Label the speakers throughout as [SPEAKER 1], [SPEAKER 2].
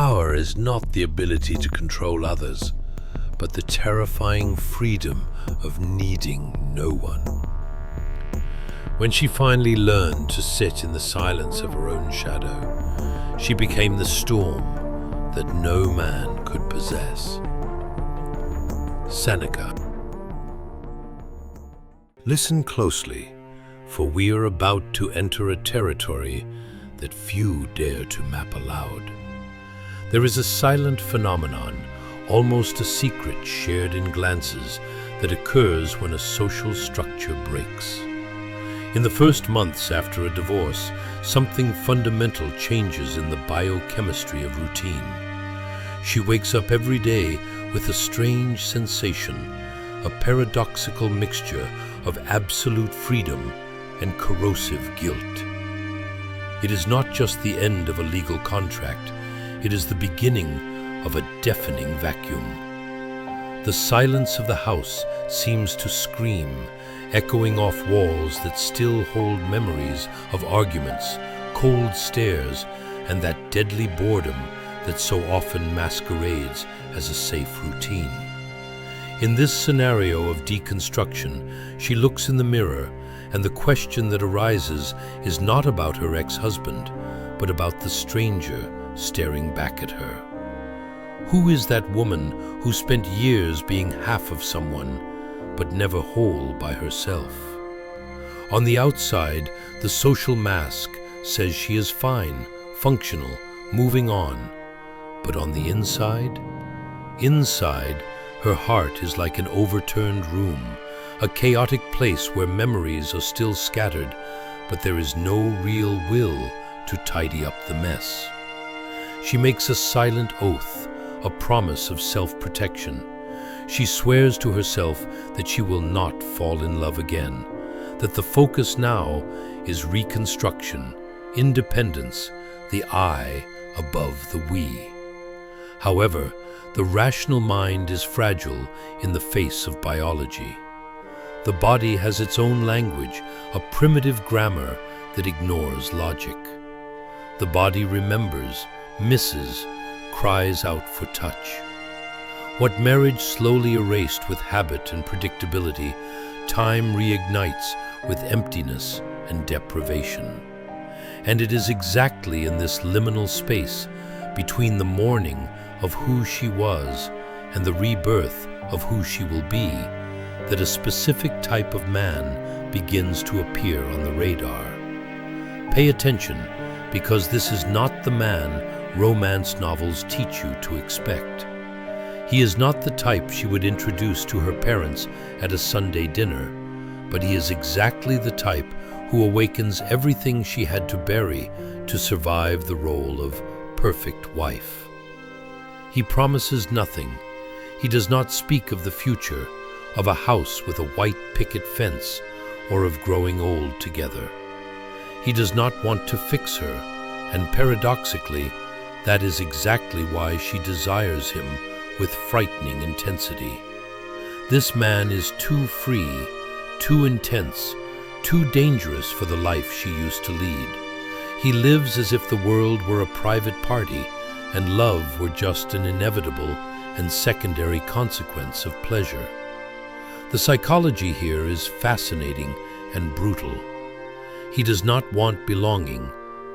[SPEAKER 1] Power is not the ability to control others, but the terrifying freedom of needing no one. When she finally learned to sit in the silence of her own shadow, she became the storm that no man could possess. Seneca. Listen closely, for we are about to enter a territory that few dare to map aloud. There is a silent phenomenon, almost a secret shared in glances, that occurs when a social structure breaks. In the first months after a divorce, something fundamental changes in the biochemistry of routine. She wakes up every day with a strange sensation, a paradoxical mixture of absolute freedom and corrosive guilt. It is not just the end of a legal contract, it is the beginning of a deafening vacuum. The silence of the house seems to scream, echoing off walls that still hold memories of arguments, cold stares, and that deadly boredom that so often masquerades as a safe routine. In this scenario of deconstruction, she looks in the mirror, and the question that arises is not about her ex-husband, but about the stranger staring back at her. Who is that woman who spent years being half of someone, but never whole by herself? On the outside, the social mask says she is fine, functional, moving on. But on the inside, her heart is like an overturned room, a chaotic place where memories are still scattered, but there is no real will to tidy up the mess. She makes a silent oath, a promise of self-protection. She swears to herself that she will not fall in love again, that the focus now is reconstruction, independence, the I above the we. However, the rational mind is fragile in the face of biology. The body has its own language, a primitive grammar that ignores logic. The body remembers, misses, cries out for touch. What marriage slowly erased with habit and predictability, time reignites with emptiness and deprivation. And it is exactly in this liminal space, between the mourning of who she was and the rebirth of who she will be, that a specific type of man begins to appear on the radar. Pay attention, because this is not the man romance novels teach you to expect. He is not the type she would introduce to her parents at a Sunday dinner, but he is exactly the type who awakens everything she had to bury to survive the role of perfect wife. He promises nothing. He does not speak of the future, of a house with a white picket fence, or of growing old together. He does not want to fix her, and paradoxically, that is exactly why she desires him with frightening intensity. This man is too free, too intense, too dangerous for the life she used to lead. He lives as if the world were a private party, and love were just an inevitable and secondary consequence of pleasure. The psychology here is fascinating and brutal. He does not want belonging,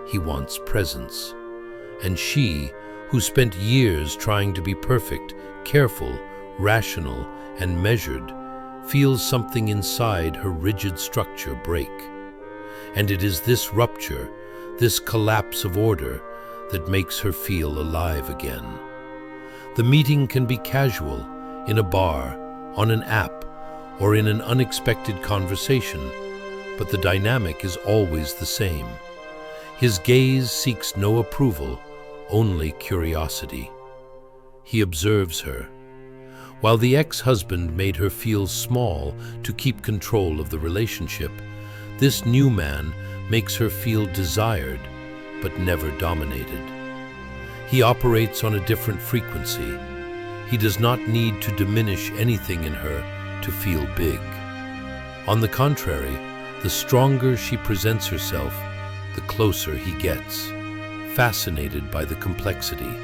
[SPEAKER 1] he wants presence. And she, who spent years trying to be perfect, careful, rational, and measured, feels something inside her rigid structure break. And it is this rupture, this collapse of order, that makes her feel alive again. The meeting can be casual, in a bar, on an app, or in an unexpected conversation, but the dynamic is always the same. His gaze seeks no approval, only curiosity. He observes her. While the ex-husband made her feel small to keep control of the relationship, this new man makes her feel desired, but never dominated. He operates on a different frequency. He does not need to diminish anything in her to feel big. On the contrary, the stronger she presents herself, the closer he gets, fascinated by the complexity,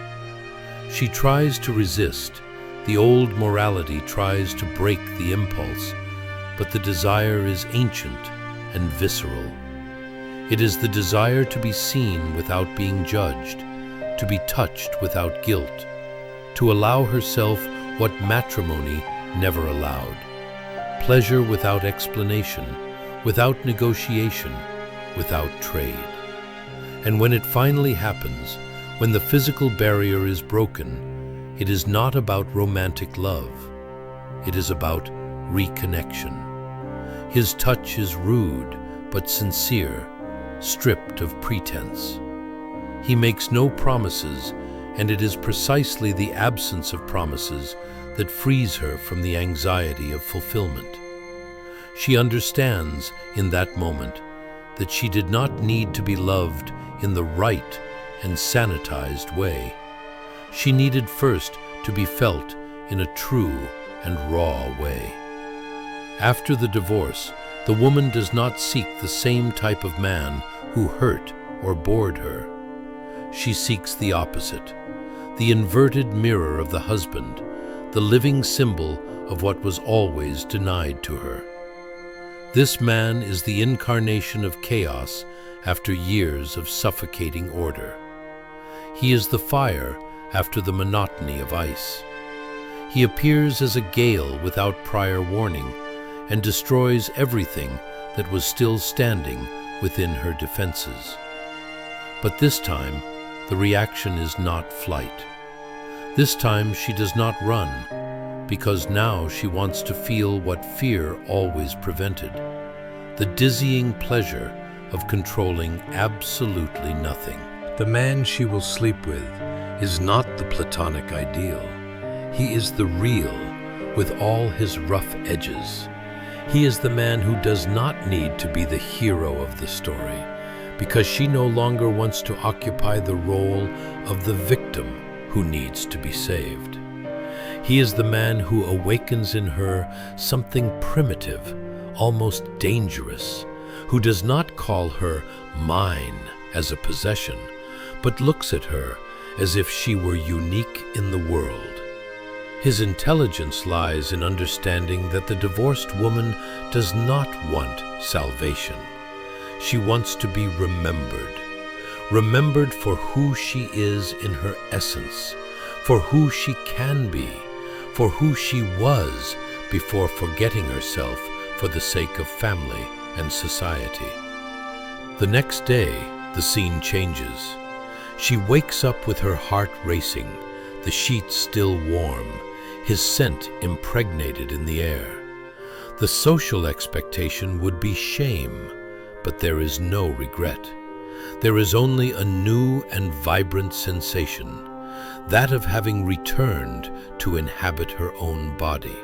[SPEAKER 1] She tries to resist. The old morality tries to break the impulse, but the desire is ancient and visceral. It is the desire to be seen without being judged, to be touched without guilt, to allow herself what matrimony never allowed. Pleasure without explanation, without negotiation, without trade. And when it finally happens, when the physical barrier is broken, it is not about romantic love. It is about reconnection. His touch is rude but sincere, stripped of pretense. He makes no promises, and it is precisely the absence of promises that frees her from the anxiety of fulfillment. She understands in that moment that she did not need to be loved in the right and sanitized way. She needed first to be felt in a true and raw way. After the divorce, the woman does not seek the same type of man who hurt or bored her. She seeks the opposite, the inverted mirror of the husband, the living symbol of what was always denied to her. This man is the incarnation of chaos after years of suffocating order. He is the fire after the monotony of ice. He appears as a gale without prior warning and destroys everything that was still standing within her defenses. But this time, the reaction is not flight. This time she does not run, because now she wants to feel what fear always prevented, the dizzying pleasure of controlling absolutely nothing. The man she will sleep with is not the platonic ideal. He is the real, with all his rough edges. He is the man who does not need to be the hero of the story, because she no longer wants to occupy the role of the victim who needs to be saved. He is the man who awakens in her something primitive, almost dangerous, who does not call her mine as a possession, but looks at her as if she were unique in the world. His intelligence lies in understanding that the divorced woman does not want salvation. She wants to be remembered. Remembered for who she is in her essence, for who she can be, for who she was before forgetting herself for the sake of family and society. The next day, the scene changes. She wakes up with her heart racing, the sheets still warm, his scent impregnated in the air. The social expectation would be shame, but there is no regret. There is only a new and vibrant sensation, that of having returned to inhabit her own body.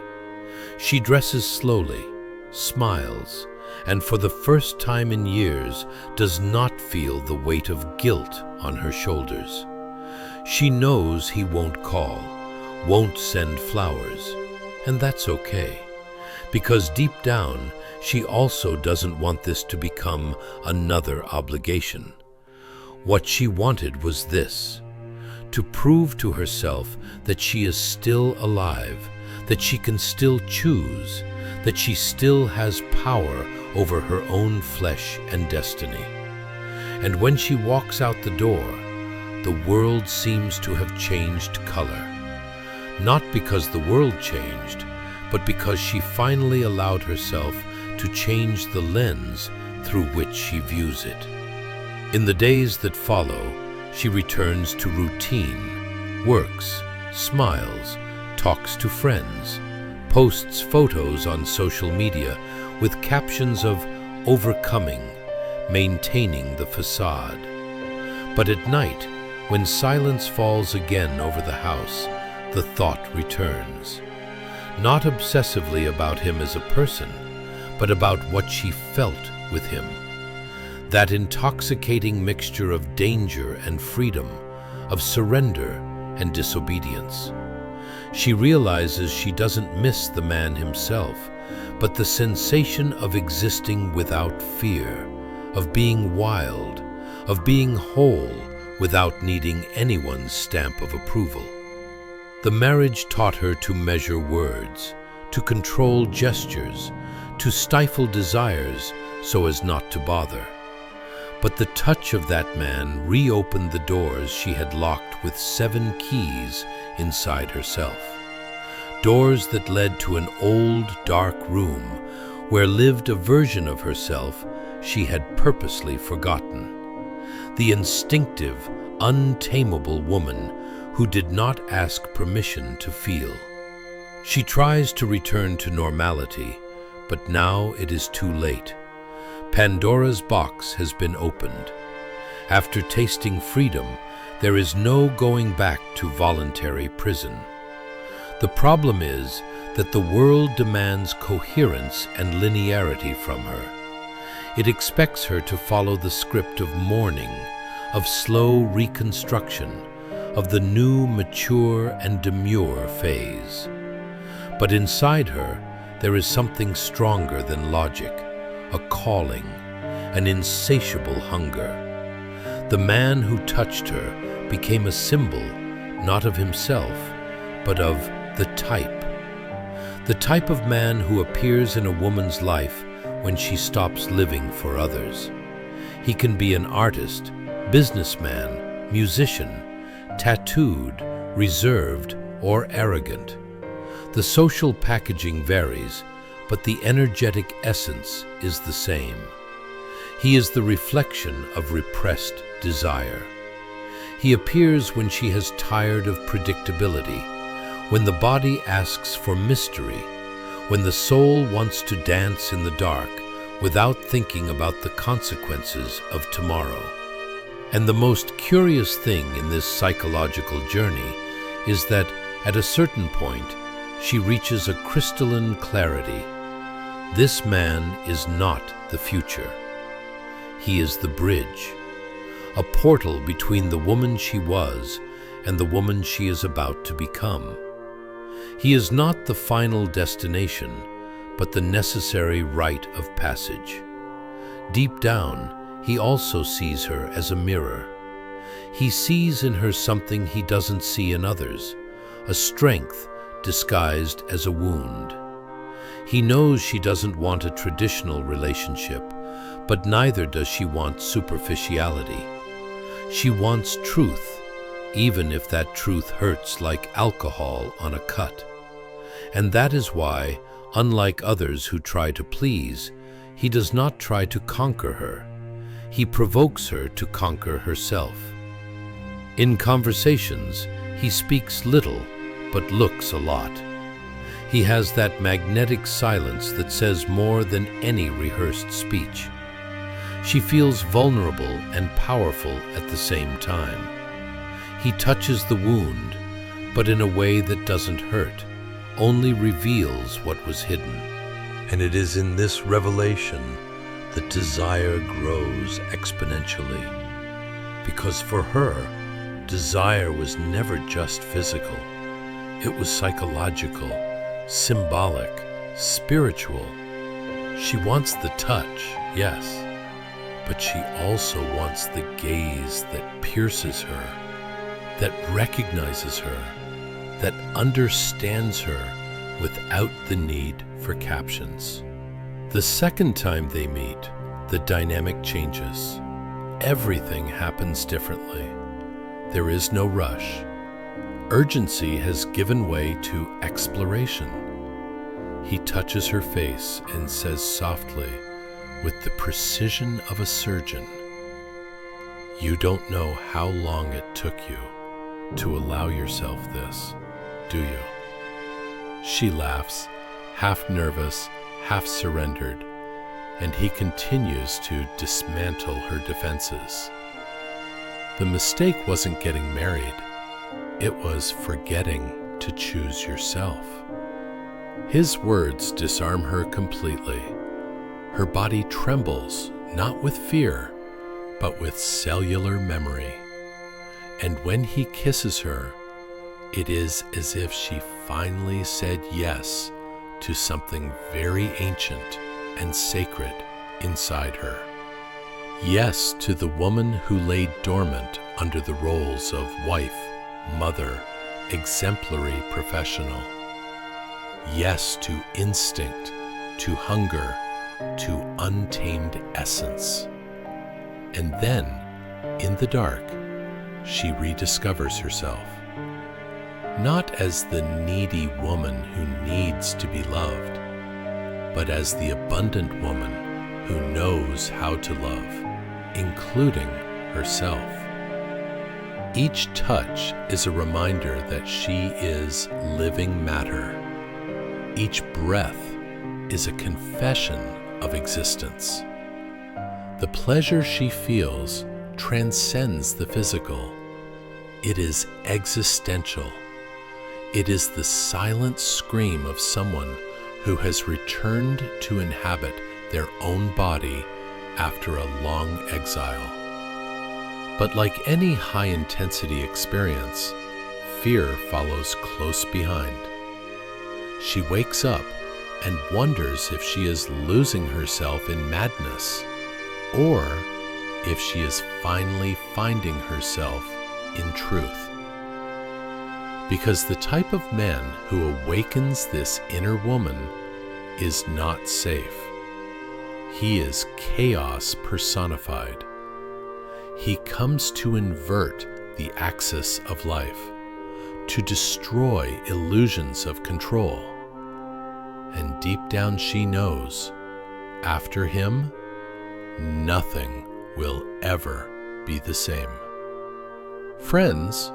[SPEAKER 1] She dresses slowly, smiles, and for the first time in years does not feel the weight of guilt on her shoulders. She knows he won't call, won't send flowers, and that's okay, because deep down she also doesn't want this to become another obligation. What she wanted was this: to prove to herself that she is still alive, that she can still choose, that she still has power over her own flesh and destiny. And when she walks out the door, the world seems to have changed color. Not because the world changed, but because she finally allowed herself to change the lens through which she views it. In the days that follow, she returns to routine, works, smiles, talks to friends, posts photos on social media with captions of overcoming, maintaining the facade. But at night, when silence falls again over the house, the thought returns. Not obsessively about him as a person, but about what she felt with him. That intoxicating mixture of danger and freedom, of surrender and disobedience. She realizes she doesn't miss the man himself, but the sensation of existing without fear, of being wild, of being whole without needing anyone's stamp of approval. The marriage taught her to measure words, to control gestures, to stifle desires so as not to bother. But the touch of that man reopened the doors she had locked with 7 keys inside herself. Doors that led to an old, dark room where lived a version of herself she had purposely forgotten. The instinctive, untamable woman who did not ask permission to feel. She tries to return to normality, but now it is too late. Pandora's box has been opened. After tasting freedom, there is no going back to voluntary prison. The problem is that the world demands coherence and linearity from her. It expects her to follow the script of mourning, of slow reconstruction, of the new mature and demure phase. But inside her, there is something stronger than logic, a calling, an insatiable hunger. The man who touched her became a symbol, not of himself, but of the type of man who appears in a woman's life when she stops living for others. He can be an artist, businessman, musician, tattooed, reserved, or arrogant. The social packaging varies, but the energetic essence is the same. He is the reflection of repressed desire. He appears when she has tired of predictability, when the body asks for mystery, when the soul wants to dance in the dark without thinking about the consequences of tomorrow. And the most curious thing in this psychological journey is that at a certain point, she reaches a crystalline clarity. This man is not the future. He is the bridge, a portal between the woman she was and the woman she is about to become. He is not the final destination, but the necessary rite of passage. Deep down, he also sees her as a mirror. He sees in her something he doesn't see in others, a strength disguised as a wound. He knows she doesn't want a traditional relationship, but neither does she want superficiality. She wants truth, even if that truth hurts like alcohol on a cut. And that is why, unlike others who try to please, he does not try to conquer her. He provokes her to conquer herself. In conversations, he speaks little, but looks a lot. He has that magnetic silence that says more than any rehearsed speech. She feels vulnerable and powerful at the same time. He touches the wound, but in a way that doesn't hurt, only reveals what was hidden. And it is in this revelation that desire grows exponentially. Because for her, desire was never just physical. It was psychological, symbolic, spiritual. She wants the touch, yes, but she also wants the gaze that pierces her, that recognizes her, that understands her without the need for captions. The second time they meet, the dynamic changes. Everything happens differently. There is no rush. Urgency has given way to exploration. He touches her face and says softly, with the precision of a surgeon, "You don't know how long it took you to allow yourself this, do you?" She laughs, half nervous, half surrendered, and he continues to dismantle her defenses. The mistake wasn't getting married. It was forgetting to choose yourself. His words disarm her completely. Her body trembles, not with fear, but with cellular memory. And when he kisses her, it is as if she finally said yes to something very ancient and sacred inside her. Yes to the woman who lay dormant under the roles of wife, mother, exemplary professional. Yes to instinct, to hunger, to untamed essence. And then, in the dark, she rediscovers herself. Not as the needy woman who needs to be loved, but as the abundant woman who knows how to love, including herself. Each touch is a reminder that she is living matter. Each breath is a confession of existence. The pleasure she feels transcends the physical. It is existential. It is the silent scream of someone who has returned to inhabit their own body after a long exile. But like any high-intensity experience, fear follows close behind. She wakes up and wonders if she is losing herself in madness, or if she is finally finding herself in truth. Because the type of man who awakens this inner woman is not safe. He is chaos personified. He comes to invert the axis of life, to destroy illusions of control. And deep down she knows, after him, nothing will ever be the same. Friends,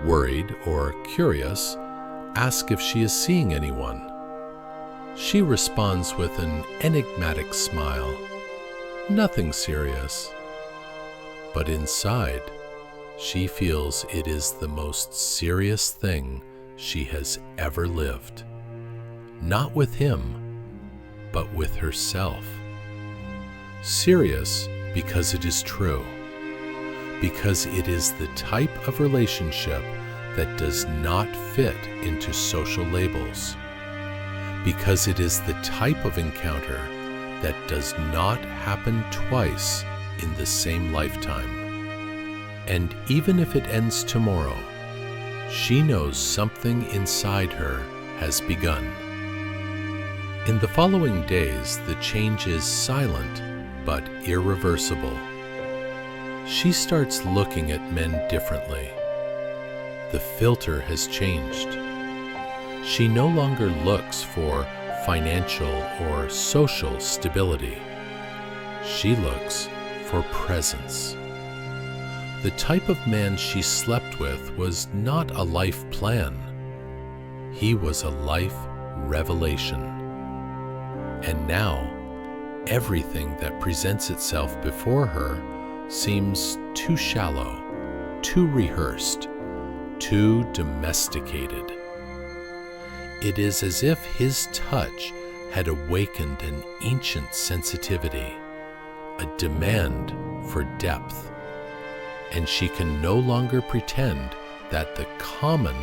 [SPEAKER 1] worried or curious, ask if she is seeing anyone. She responds with an enigmatic smile. Nothing serious. But inside, she feels it is the most serious thing she has ever lived. Not with him, but with herself. Serious because it is true. Because it is the type of relationship that does not fit into social labels. Because it is the type of encounter that does not happen twice in the same lifetime. And even if it ends tomorrow, she knows something inside her has begun. In the following days, the change is silent but irreversible. She starts looking at men differently. The filter has changed. She no longer looks for financial or social stability. She looks for presence. The type of man she slept with was not a life plan. He was a life revelation. And now, everything that presents itself before her seems too shallow, too rehearsed, too domesticated. It is as if his touch had awakened an ancient sensitivity, a demand for depth, and she can no longer pretend that the common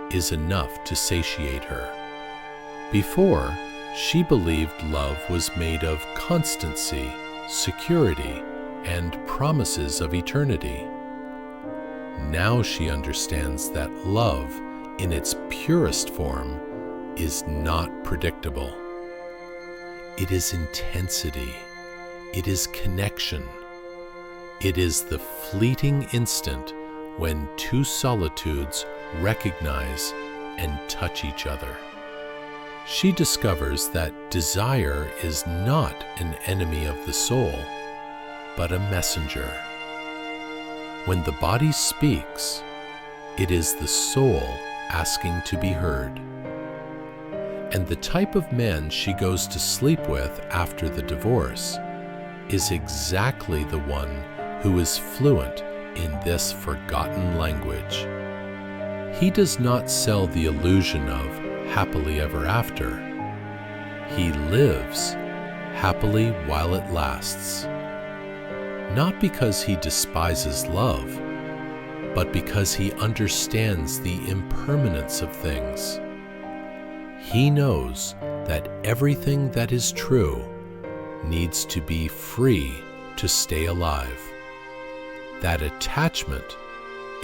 [SPEAKER 1] is enough to satiate her. Before, she believed love was made of constancy, security, and promises of eternity. Now she understands that love, in its purest form, is not predictable. It is intensity. It is connection. It is the fleeting instant when two solitudes recognize and touch each other. She discovers that desire is not an enemy of the soul, but a messenger. When the body speaks, it is the soul asking to be heard. And the type of man she goes to sleep with after the divorce is exactly the one who is fluent in this forgotten language. He does not sell the illusion of happily ever after. He lives happily while it lasts. Not because he despises love, but because he understands the impermanence of things. He knows that everything that is true needs to be free to stay alive. That attachment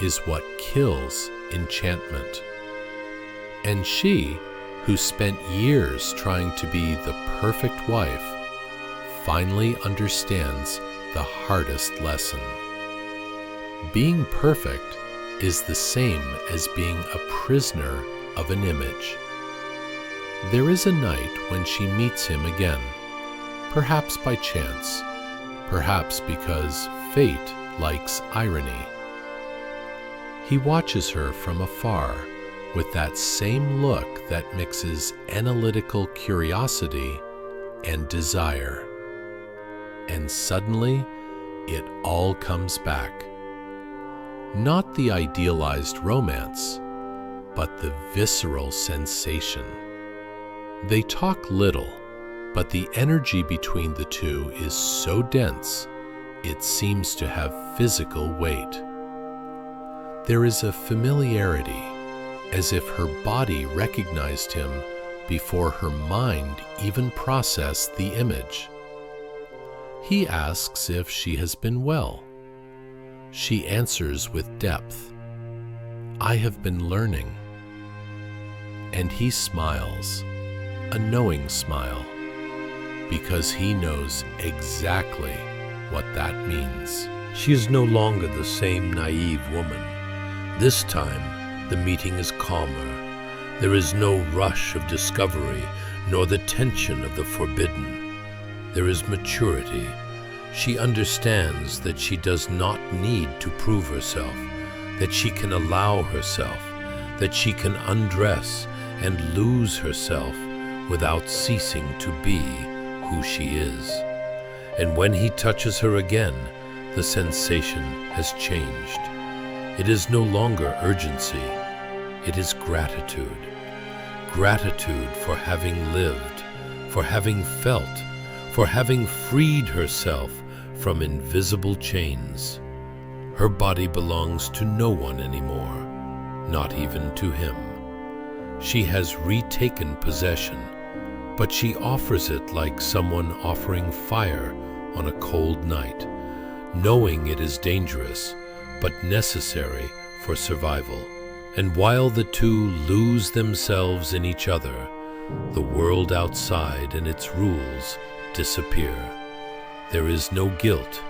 [SPEAKER 1] is what kills enchantment. And she, who spent years trying to be the perfect wife, finally understands the hardest lesson. Being perfect is the same as being a prisoner of an image. There is a night when she meets him again, perhaps by chance, perhaps because fate likes irony. He watches her from afar with that same look that mixes analytical curiosity and desire. And suddenly, it all comes back. Not the idealized romance, but the visceral sensation. They talk little, but the energy between the two is so dense, it seems to have physical weight. There is a familiarity, as if her body recognized him before her mind even processed the image. He asks if she has been well. She answers with depth, "I have been learning." And he smiles, a knowing smile, because he knows exactly what that means. She is no longer the same naive woman. This time, the meeting is calmer. There is no rush of discovery, nor the tension of the forbidden. There is maturity. She understands that she does not need to prove herself, that she can allow herself, that she can undress and lose herself without ceasing to be who she is. And when he touches her again, the sensation has changed. It is no longer urgency, it is gratitude. Gratitude for having lived, for having felt, for having freed herself from invisible chains. Her body belongs to no one anymore, not even to him. She has retaken possession, but she offers it like someone offering fire on a cold night, knowing it is dangerous, but necessary for survival. And while the two lose themselves in each other, the world outside and its rules disappear. There is no guilt.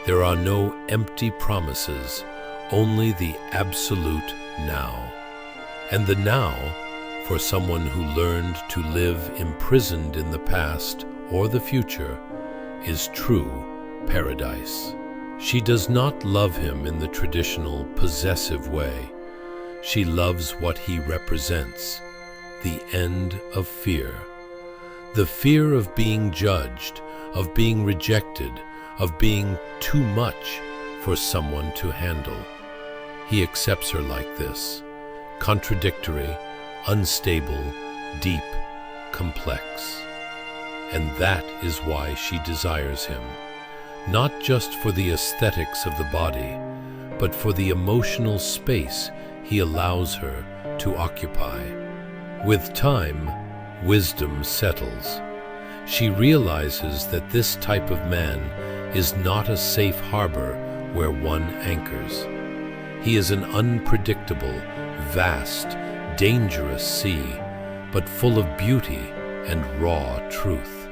[SPEAKER 1] There are no empty promises, only the absolute now. And the now, for someone who learned to live imprisoned in the past or the future, is true paradise. She does not love him in the traditional possessive way. She loves what he represents, the end of fear. The fear of being judged, of being rejected, of being too much for someone to handle. He accepts her like this, contradictory, unstable, deep, complex. And that is why she desires him, not just for the aesthetics of the body, but for the emotional space he allows her to occupy. With time, wisdom settles. She realizes that this type of man is not a safe harbor where one anchors. He is an unpredictable, vast, dangerous sea, but full of beauty and raw truth.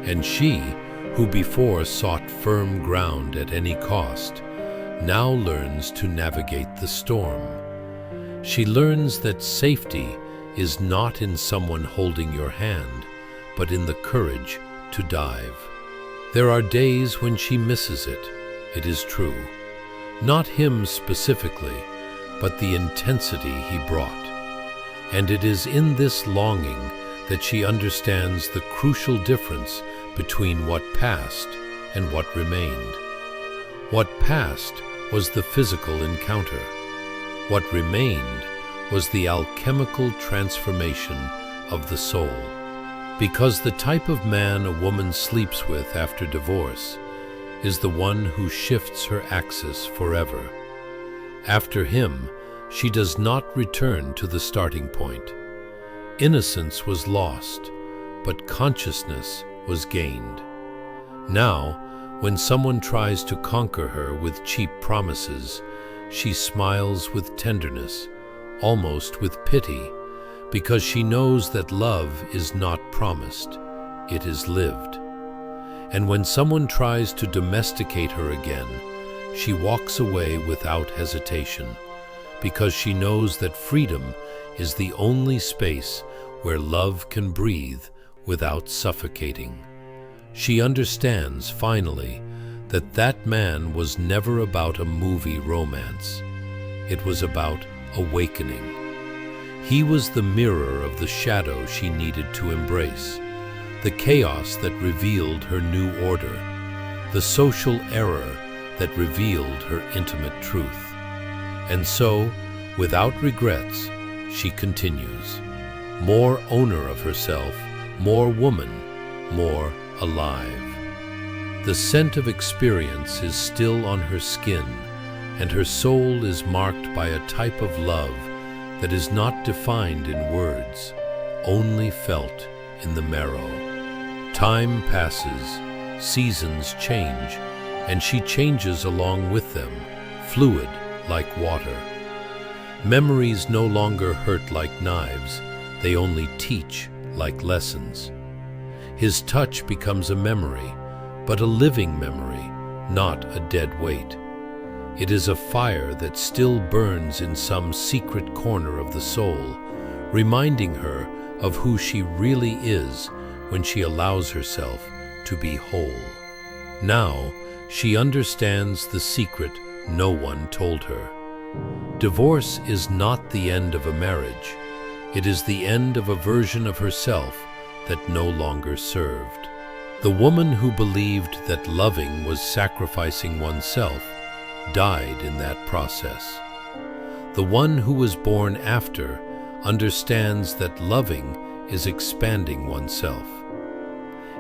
[SPEAKER 1] And she, who before sought firm ground at any cost, now learns to navigate the storm. She learns that safety is not in someone holding your hand, but in the courage to dive. There are days when she misses it, it is true. Not him specifically, but the intensity he brought. And it is in this longing that she understands the crucial difference between what passed and what remained. What passed was the physical encounter. What remained was the alchemical transformation of the soul. Because the type of man a woman sleeps with after divorce is the one who shifts her axis forever. After him, she does not return to the starting point. Innocence was lost, but consciousness was gained. Now, when someone tries to conquer her with cheap promises, she smiles with tenderness almost with pity, because she knows that love is not promised, it is lived. And when someone tries to domesticate her again, she walks away without hesitation, because she knows that freedom is the only space where love can breathe without suffocating. She understands, finally, that that man was never about a movie romance. It was about awakening. He was the mirror of the shadow she needed to embrace, the chaos that revealed her new order, the social error that revealed her intimate truth. And so, without regrets, she continues, more owner of herself, more woman, more alive. The scent of experience is still on her skin, and her soul is marked by a type of love that is not defined in words, only felt in the marrow. Time passes, seasons change, and she changes along with them, fluid like water. Memories no longer hurt like knives, they only teach like lessons. His touch becomes a memory, but a living memory, not a dead weight. It is a fire that still burns in some secret corner of the soul, reminding her of who she really is when she allows herself to be whole. Now, she understands the secret no one told her. Divorce is not the end of a marriage. It is the end of a version of herself that no longer served. The woman who believed that loving was sacrificing oneself died in that process. The one who was born after understands that loving is expanding oneself.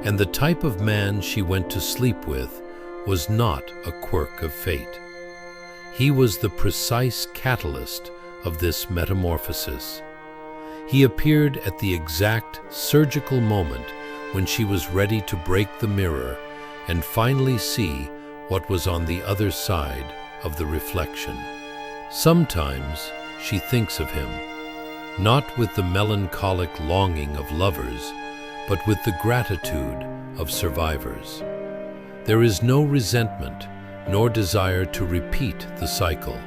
[SPEAKER 1] And the type of man she went to sleep with was not a quirk of fate. He was the precise catalyst of this metamorphosis. He appeared at the exact surgical moment when she was ready to break the mirror and finally see what was on the other side of the reflection. Sometimes she thinks of him, not with the melancholic longing of lovers, but with the gratitude of survivors. There is no resentment nor desire to repeat the cycle.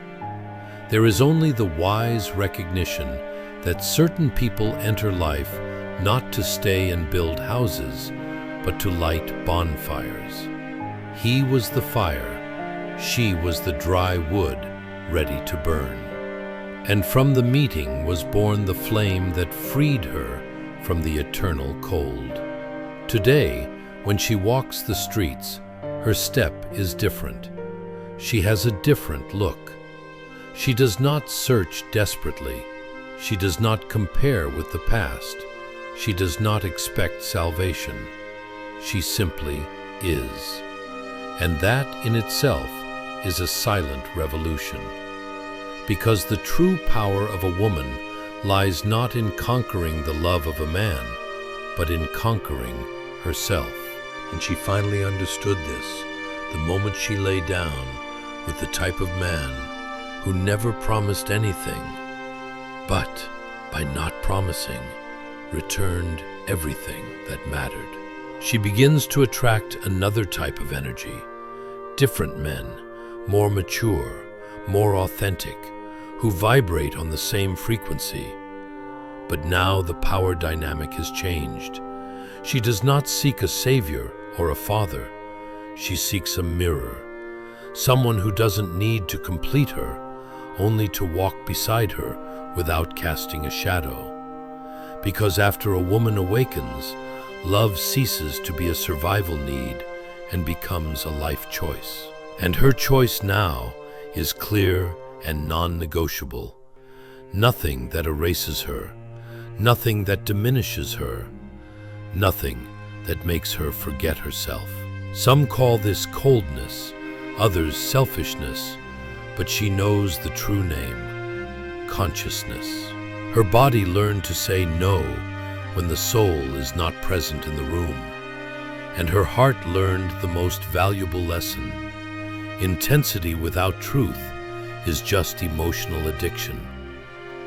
[SPEAKER 1] There is only the wise recognition that certain people enter life not to stay and build houses, but to light bonfires. He was the fire, she was the dry wood ready to burn. And from the meeting was born the flame that freed her from the eternal cold. Today, when she walks the streets, her step is different. She has a different look. She does not search desperately. She does not compare with the past. She does not expect salvation. She simply is. And that in itself is a silent revolution. Because the true power of a woman lies not in conquering the love of a man, but in conquering herself. And she finally understood this the moment she lay down with the type of man who never promised anything, but by not promising, returned everything that mattered. She begins to attract another type of energy, different men, more mature, more authentic, who vibrate on the same frequency. But now the power dynamic has changed. She does not seek a savior or a father. She seeks a mirror, someone who doesn't need to complete her, only to walk beside her without casting a shadow. Because after a woman awakens, love ceases to be a survival need and becomes a life choice. And her choice now is clear and non-negotiable. Nothing that erases her, nothing that diminishes her, nothing that makes her forget herself. Some call this coldness, others selfishness, but she knows the true name, consciousness. Her body learned to say no when the soul is not present in the room, and her heart learned the most valuable lesson. Intensity without truth is just emotional addiction.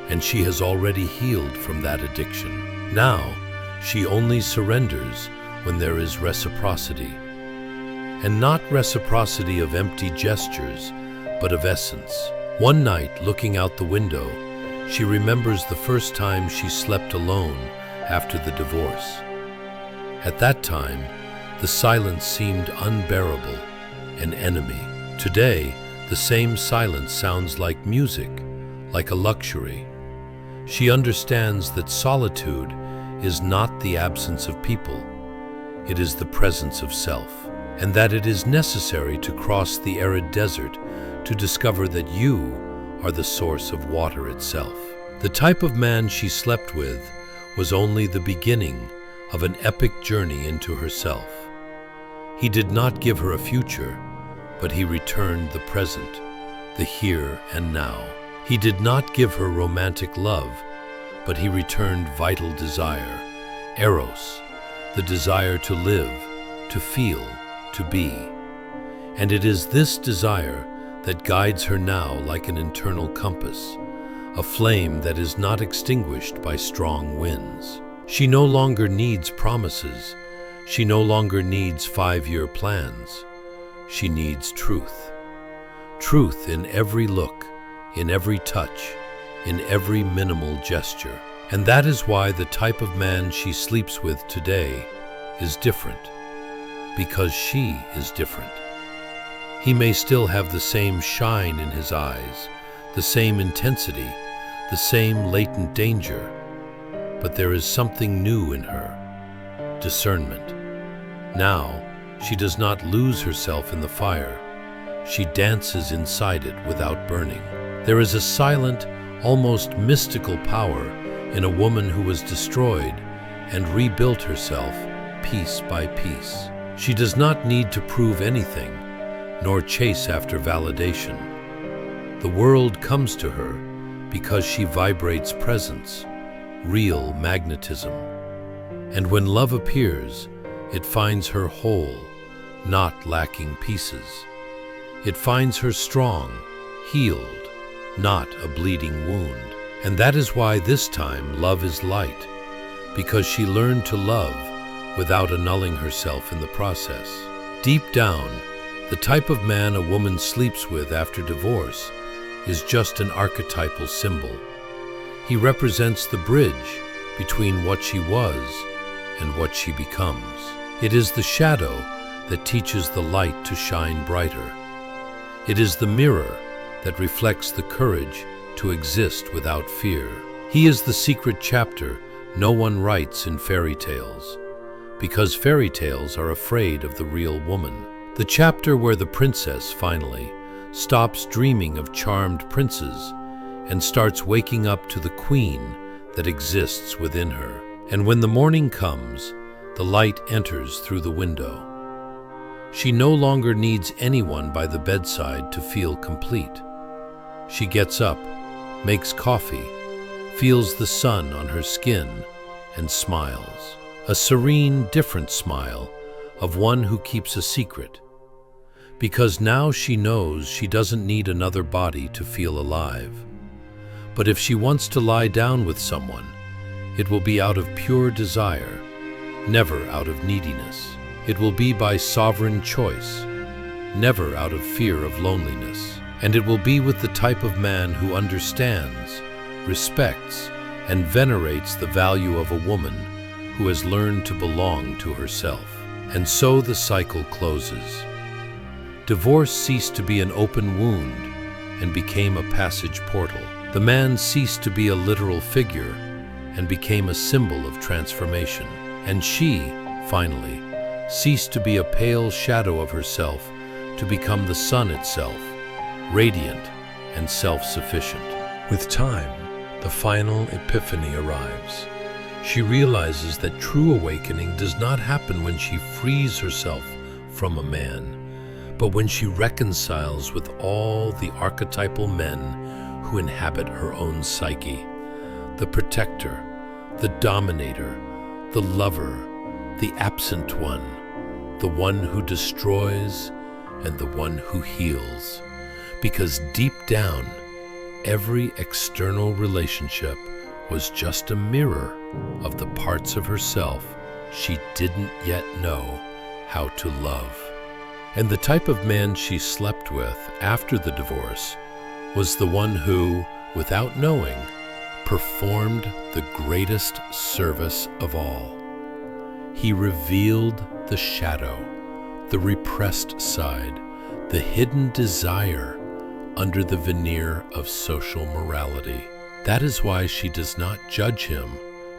[SPEAKER 1] and she has already healed from that addiction. Now, she only surrenders when there is reciprocity. And not reciprocity of empty gestures, but of essence. One night, looking out the window, she remembers the first time she slept alone after the divorce. At that time, the silence seemed unbearable, an enemy. Today, the same silence sounds like music, like a luxury. She understands that solitude is not the absence of people, it is the presence of self, and that it is necessary to cross the arid desert to discover that you are the source of water itself. The type of man she slept with was only the beginning of an epic journey into herself. He did not give her a future, but he returned the present, the here and now. He did not give her romantic love, but he returned vital desire, eros, the desire to live, to feel, to be. And it is this desire that guides her now like an internal compass, a flame that is not extinguished by strong winds. She no longer needs promises. She no longer needs 5-year plans. She needs truth. Truth in every look, in every touch, in every minimal gesture. And that is why the type of man she sleeps with today is different, because she is different. He may still have the same shine in his eyes, the same intensity, the same latent danger, but there is something new in her, discernment. Now, she does not lose herself in the fire. She dances inside it without burning. There is a silent, almost mystical power in a woman who was destroyed and rebuilt herself piece by piece. She does not need to prove anything, nor chase after validation. The world comes to her because she vibrates presence, real magnetism. And when love appears, it finds her whole, not lacking pieces. It finds her strong, healed, not a bleeding wound. And that is why this time love is light, because she learned to love without annulling herself in the process. Deep down, the type of man a woman sleeps with after divorce is just an archetypal symbol. He represents the bridge between what she was and what she becomes. It is the shadow that teaches the light to shine brighter. It is the mirror that reflects the courage to exist without fear. He is the secret chapter no one writes in fairy tales, because fairy tales are afraid of the real woman. The chapter where the princess finally stops dreaming of charmed princes and starts waking up to the queen that exists within her. And when the morning comes, the light enters through the window. She no longer needs anyone by the bedside to feel complete. She gets up, makes coffee, feels the sun on her skin, and smiles. A serene, different smile of one who keeps a secret. Because now she knows she doesn't need another body to feel alive. But if she wants to lie down with someone, it will be out of pure desire, never out of neediness. It will be by sovereign choice, never out of fear of loneliness. And it will be with the type of man who understands, respects, and venerates the value of a woman who has learned to belong to herself. And so the cycle closes. Divorce ceased to be an open wound and became a passage portal. The man ceased to be a literal figure and became a symbol of transformation. And she, finally, ceased to be a pale shadow of herself to become the sun itself, radiant and self-sufficient. With time, the final epiphany arrives. She realizes that true awakening does not happen when she frees herself from a man, but when she reconciles with all the archetypal men who inhabit her own psyche. The protector, the dominator, the lover, the absent one, the one who destroys, and the one who heals. Because deep down, every external relationship was just a mirror of the parts of herself she didn't yet know how to love. And the type of man she slept with after the divorce was the one who, without knowing, performed the greatest service of all. He revealed the shadow, the repressed side, the hidden desire under the veneer of social morality. That is why she does not judge him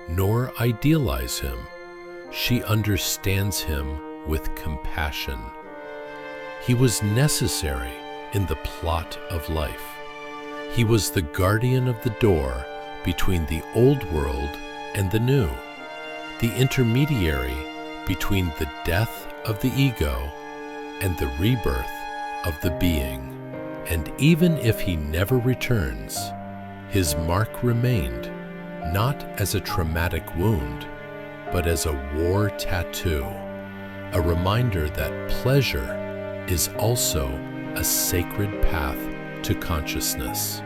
[SPEAKER 1] nor idealize him. She understands him with compassion. He was necessary in the plot of life. He was the guardian of the door between the old world and the new, the intermediary between the death of the ego and the rebirth of the being. And even if he never returns, his mark remained, not as a traumatic wound, but as a war tattoo, a reminder that pleasure is also a sacred path to consciousness.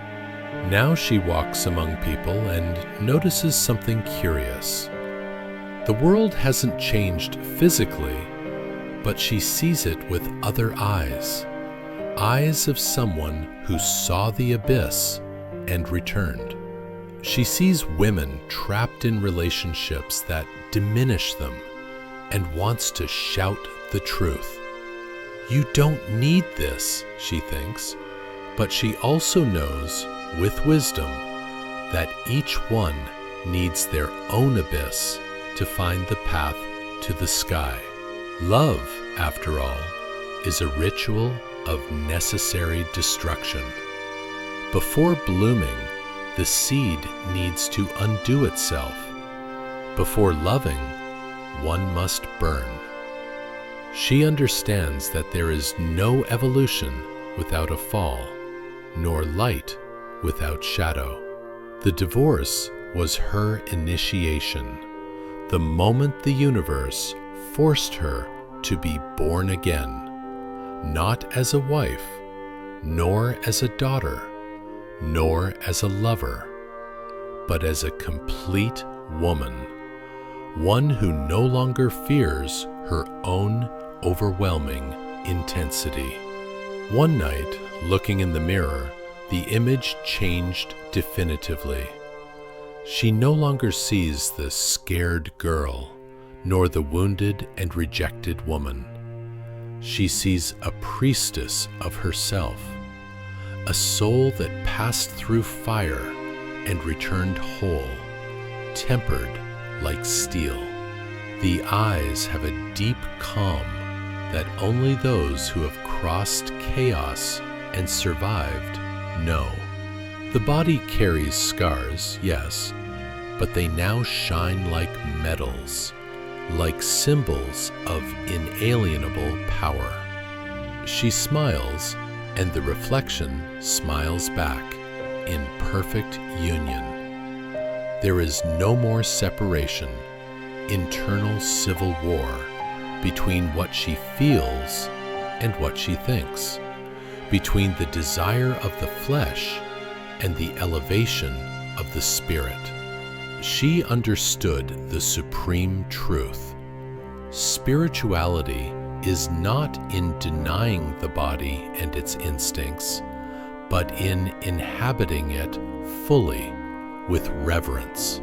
[SPEAKER 1] Now she walks among people and notices something curious. The world hasn't changed physically, but she sees it with other eyes, eyes of someone who saw the abyss and returned. She sees women trapped in relationships that diminish them and wants to shout the truth. You don't need this, she thinks, but she also knows, with wisdom, that each one needs their own abyss to find the path to the sky. Love, after all, is a ritual of necessary destruction. Before blooming, the seed needs to undo itself. Before loving, one must burn. She understands that there is no evolution without a fall, nor light without shadow. The divorce was her initiation, the moment the universe forced her to be born again, not as a wife, nor as a daughter, nor as a lover, but as a complete woman, one who no longer fears her own overwhelming intensity. One night, looking in the mirror, the image changed definitively. She no longer sees the scared girl, nor the wounded and rejected woman. She sees a priestess of herself, a soul that passed through fire and returned whole, tempered like steel. The eyes have a deep calm that only those who have crossed chaos and survived know. The body carries scars, yes, but they now shine like medals, like symbols of inalienable power. She smiles, and the reflection smiles back in perfect union. There is no more separation, internal civil war between what she feels and what she thinks, between the desire of the flesh and the elevation of the spirit. She understood the supreme truth. Spirituality is not in denying the body and its instincts, but in inhabiting it fully with reverence.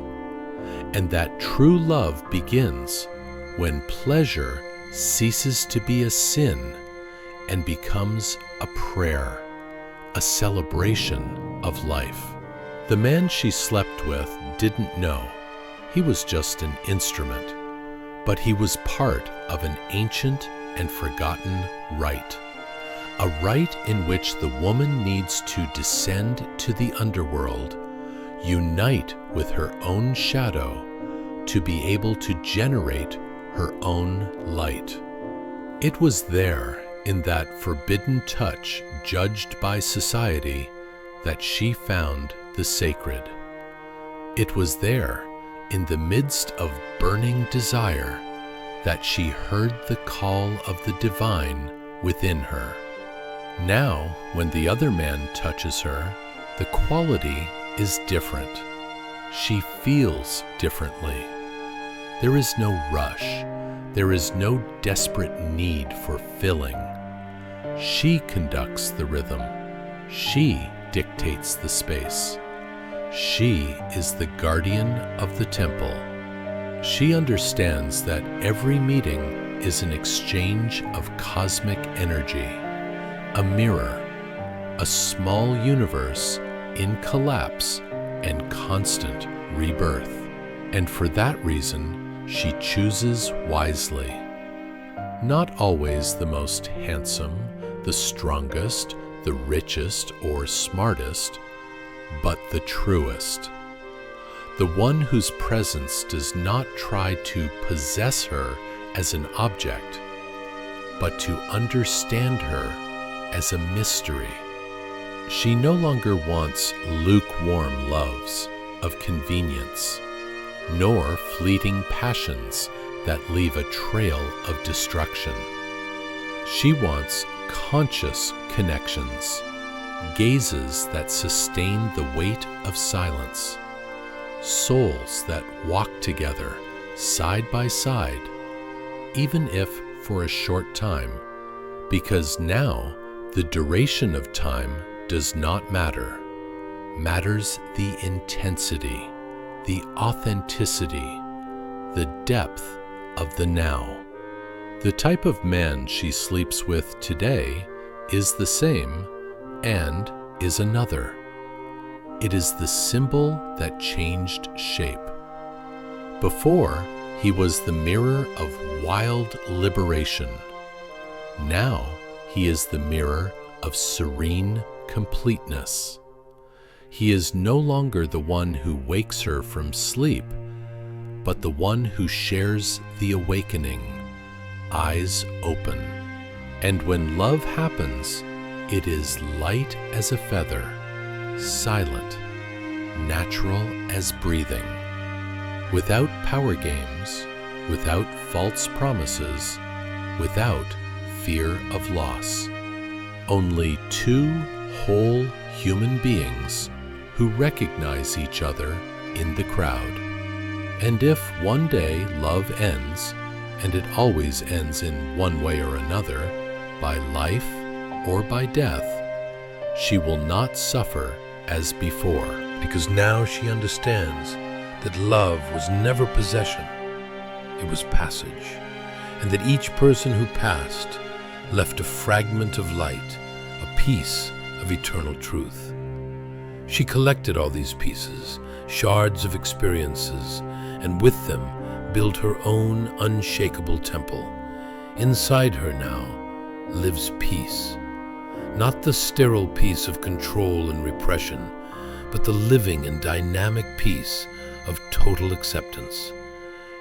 [SPEAKER 1] And that true love begins when pleasure ceases to be a sin and becomes a prayer, a celebration of life. The man she slept with didn't know. He was just an instrument, but he was part of an ancient and forgotten rite, a rite in which the woman needs to descend to the underworld, unite with her own shadow to be able to generate her own light. It was there, in that forbidden touch judged by society, that she found the sacred. It was there, in the midst of burning desire, that she heard the call of the divine within her. Now, when the other man touches her,
[SPEAKER 2] The quality is different. She feels differently. There is no rush. There is no desperate need for filling. She conducts the rhythm. She dictates the space. She is the guardian of the temple. She understands that every meeting is an exchange of cosmic energy, a mirror, a small universe in collapse and constant rebirth. And for that reason, she chooses wisely. Not always the most handsome, the strongest, the richest, or smartest, but the truest. The one whose presence does not try to possess her as an object, but to understand her as a mystery. She no longer wants lukewarm loves of convenience, nor fleeting passions that leave a trail of destruction. She wants conscious connections, gazes that sustain the weight of silence, souls that walk together side by side, even if for a short time, because now the duration of time does not matter. Matters the intensity, the authenticity, the depth of the now. The type of man she sleeps with today is the same and is another. It is the symbol that changed shape. Before, he was the mirror of wild liberation. Now, he is the mirror of serene completeness. He is no longer the one who wakes her from sleep, but the one who shares the awakening, eyes open. And when love happens, it is light as a feather, silent, natural as breathing, without power games, without false promises, without fear of loss. Only two whole human beings who recognize each other in the crowd. And if one day love ends, and it always ends in one way or another, by life or by death, she will not suffer as before,
[SPEAKER 1] because now she understands that love was never possession, it was passage, and that each person who passed left a fragment of light, a piece of eternal truth. She collected all these pieces, shards of experiences, and with them built her own unshakable temple. Inside her now lives peace, not the sterile peace of control and repression, but the living and dynamic peace of total acceptance.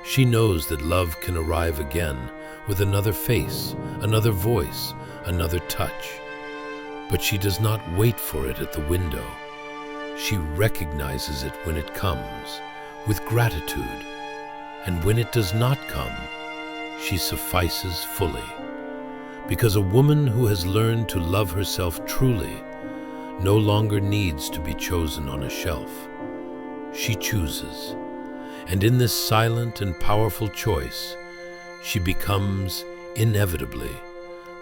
[SPEAKER 1] She knows that love can arrive again with another face, another voice, another touch. But she does not wait for it at the window. She recognizes it when it comes, with gratitude. And when it does not come, she suffices fully. Because a woman who has learned to love herself truly no longer needs to be chosen on a shelf. She chooses. And in this silent and powerful choice, she becomes inevitably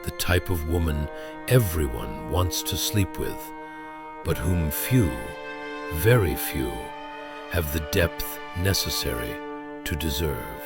[SPEAKER 1] the type of woman everyone wants to sleep with, but whom few, very few, have the depth necessary to deserve.